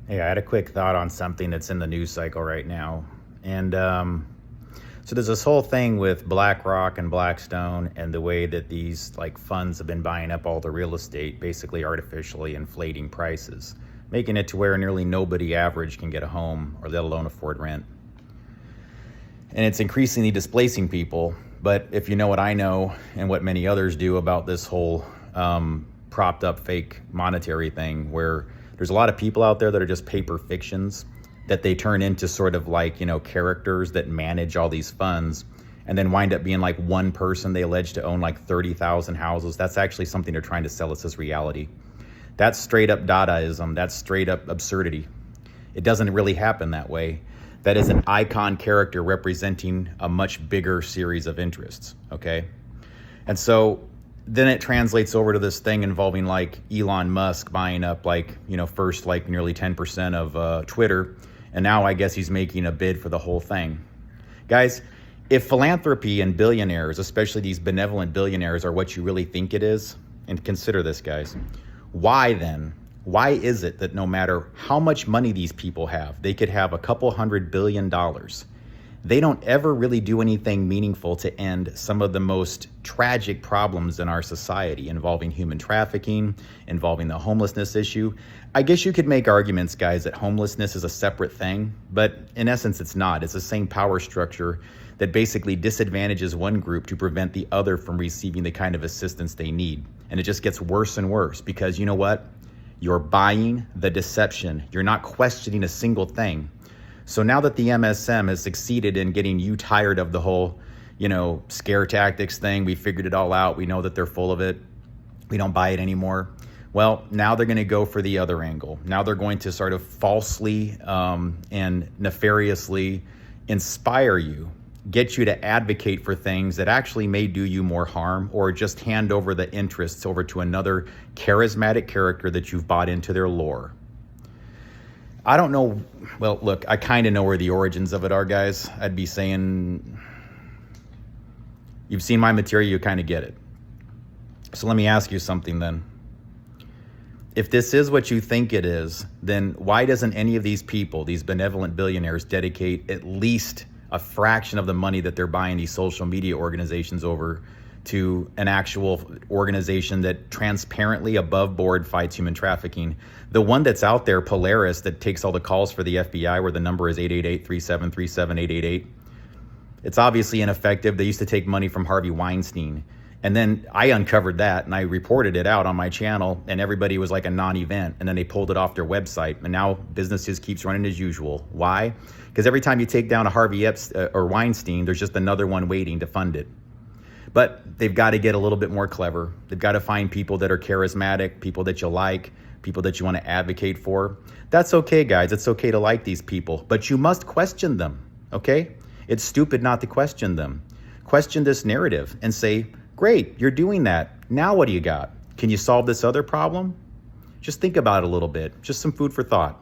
Hey, I had a quick thought on something that's in the news cycle right now. And so there's this whole thing with Blackrock and Blackstone and the way that these like funds have been buying up all the real estate, basically artificially inflating prices, making it to where nearly nobody average can get a home or let alone afford rent. And it's increasingly displacing people. But if you know what I know and what many others do about this whole propped up fake monetary thing, where there's a lot of people out there that are just paper fictions that they turn into sort of like, characters that manage all these funds and then wind up being like one person they allege to own like 30,000 houses. That's actually something they're trying to sell us as reality. That's straight up Dadaism. That's straight up absurdity. It doesn't really happen that way. That is an icon character representing a much bigger series of interests, okay? And so then it translates over to this thing involving like Elon Musk buying up first like nearly 10% of Twitter. And now I guess he's making a bid for the whole thing. Guys, if philanthropy and billionaires, especially these benevolent billionaires, are what you really think it is, and consider this, guys, why then? Why is it that no matter how much money these people have, they could have a couple $100 billion, they don't ever really do anything meaningful to end some of the most tragic problems in our society involving human trafficking, involving the homelessness issue? I guess you could make arguments, guys, that homelessness is a separate thing, but in essence, it's not. It's the same power structure that basically disadvantages one group to prevent the other from receiving the kind of assistance they need. And it just gets worse and worse because you know what? You're buying the deception. You're not questioning a single thing. So now that the MSM has succeeded in getting you tired of the whole, scare tactics thing, we figured it all out. We know that they're full of it. We don't buy it anymore. Well, now they're going to go for the other angle. Now they're going to sort of falsely and nefariously inspire you, get you to advocate for things that actually may do you more harm, or just hand over the interests over to another charismatic character that you've bought into their lore. I don't know. Well, look, I kind of know where the origins of it are, guys. I'd be saying, you've seen my material, you kind of get it. So let me ask you something then. If this is what you think it is, then why doesn't any of these people, these benevolent billionaires, dedicate at least a fraction of the money that they're buying these social media organizations over to an actual organization that transparently above board fights human trafficking? The one that's out there, Polaris, that takes all the calls for the FBI, where the number is 888-373-7888. It's obviously ineffective. They used to take money from Harvey Weinstein. And then I uncovered that and I reported it out on my channel, and everybody was like a non-event. And then they pulled it off their website, and now business just keeps running as usual. Why? Because every time you take down a Harvey Epstein or Weinstein, there's just another one waiting to fund it. But they've got to get a little bit more clever. They've got to find people that are charismatic, people that you like, people that you want to advocate for. That's okay, guys. It's okay to like these people, but you must question them, okay? It's stupid not to question them. Question this narrative and say, great, you're doing that. Now what do you got? Can you solve this other problem? Just think about it a little bit. Just some food for thought.